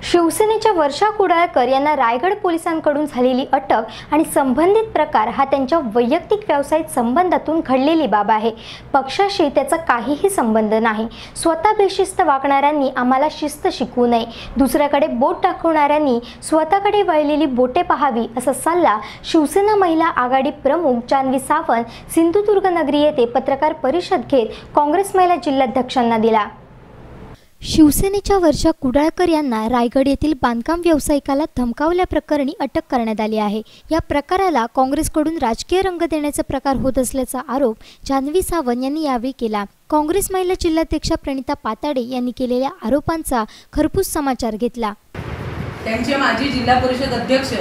शिवसेनेच्या वर्षा कुडाळकर यांना रायगड पोलिसांकडून झालेली अटक आणि संबंधित प्रकार हा त्यांच्या वैयक्तिक व्यावसायिक संबंधातून घडलेली बाब आहे। पक्षाशी त्याचा काहीही संबंध नाही। स्वतः बेशिस्त वागणाऱ्यांनी आम्हाला शिस्त शिकवू नये, दुसऱ्याकडे बोट दाखवणाऱ्यांनी स्वतःकडे वळलेली बोटे पाहावी, असा सल्ला शिवसेना महिला आघाडी प्रमुख जान्हवी सावंत सिंधुदुर्ग नगरी येथे पत्रकार परिषद घेत काँग्रेस महिला जिल्हाध्यक्षांना दिला। शिवसेनेच्या वर्षा कुडाळकर यांना रायगड येथील बांधकाम व्यावसायिकाला धमकावल्याप्रकरणी अटक करण्यात आली आहे। या प्रकाराला काँग्रेसकडून राजकीय रंग देण्याचा प्रकार होत असल्याचा आरोप जान्हवी सावंत यांनी यावेळी केला। काँग्रेस महिला जिल्हाध्यक्षा प्रणिता पाताडे यांनी केलेल्या आरोपांचा खरपूस समाचार घेतला। त्यांचे माजी जिल्हा परिषद अध्यक्ष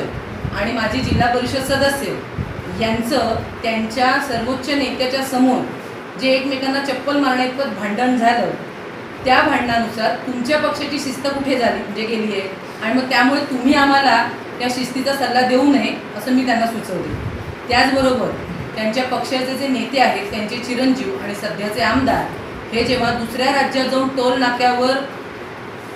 आणि माजी जिल्हा परिषद सदस्य यांचं त्यांच्या सर्वोच्च नेत्याच्या समोर जे एकमेकांना चप्पल मारण्याइतपत भांडण झालं, त्या भांडणानुसार तुमच्या पक्षाची शिस्त कुठे गेली आहे आणि मग त्यामुळे तुम्ही आम्हाला त्या शिस्तीचा सल्ला देऊ नये असं मी त्यांना सुचवले। त्याचबरोबर त्यांच्या पक्षाचे जे नेते आहेत, त्यांचे चिरंजीव आणि सध्याचे आमदार हे जेव्हा दुसऱ्या राज्यात जाऊन टोल नाक्यावर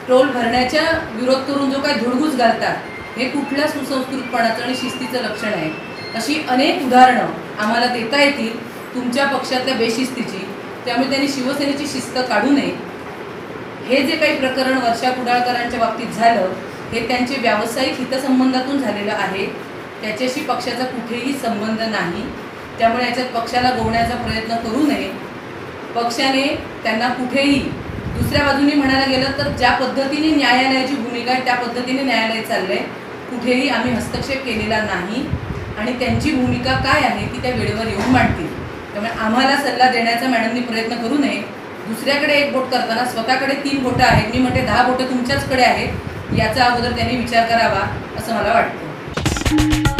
टोल भरण्याच्या विरोध करून जो काही धुडगूस घालतात, हे कुठल्या सुसंस्कृतपणाचं आणि शिस्तीचं लक्षण आहे। अशी अनेक उदाहरणं आम्हाला देता येतील तुमच्या पक्षातल्या बेशिस्तीची। त्यामुळे त्यांनी शिवसेनेची शिस्त काढू नये। हे जे काही प्रकरण वर्षा कुडाळकरांच्या बाबतीत झालं, हे त्यांचे व्यावसायिक हितसंबंधातून झालेलं आहे। त्याच्याशी पक्षाचा कुठेही संबंध नाही। त्यामुळे याच्यात पक्षाला गोवण्याचा प्रयत्न करू नये। पक्षाने त्यांना कुठेही दुसऱ्या बाजूने म्हणायला गेलं तर ज्या पद्धतीने न्यायालयाची भूमिका आहे त्या पद्धतीने न्यायालय चाललंय। कुठेही आम्ही हस्तक्षेप केलेला नाही आणि त्यांची भूमिका काय आहे ती त्या वेळेवर येऊन मांडतील। त्यामुळे आम्हाला सल्ला देण्याचा मॅडमनी प्रयत्न करू नये। दुसऱ्याकडे एक बोट करताना स्वतःकडे 3 बोटं आहेत, मी म्हणते 10 बोटं तुमच्याचकडे आहेत, याचा अगोदर त्यांनी विचार करावा असं मला वाटतं।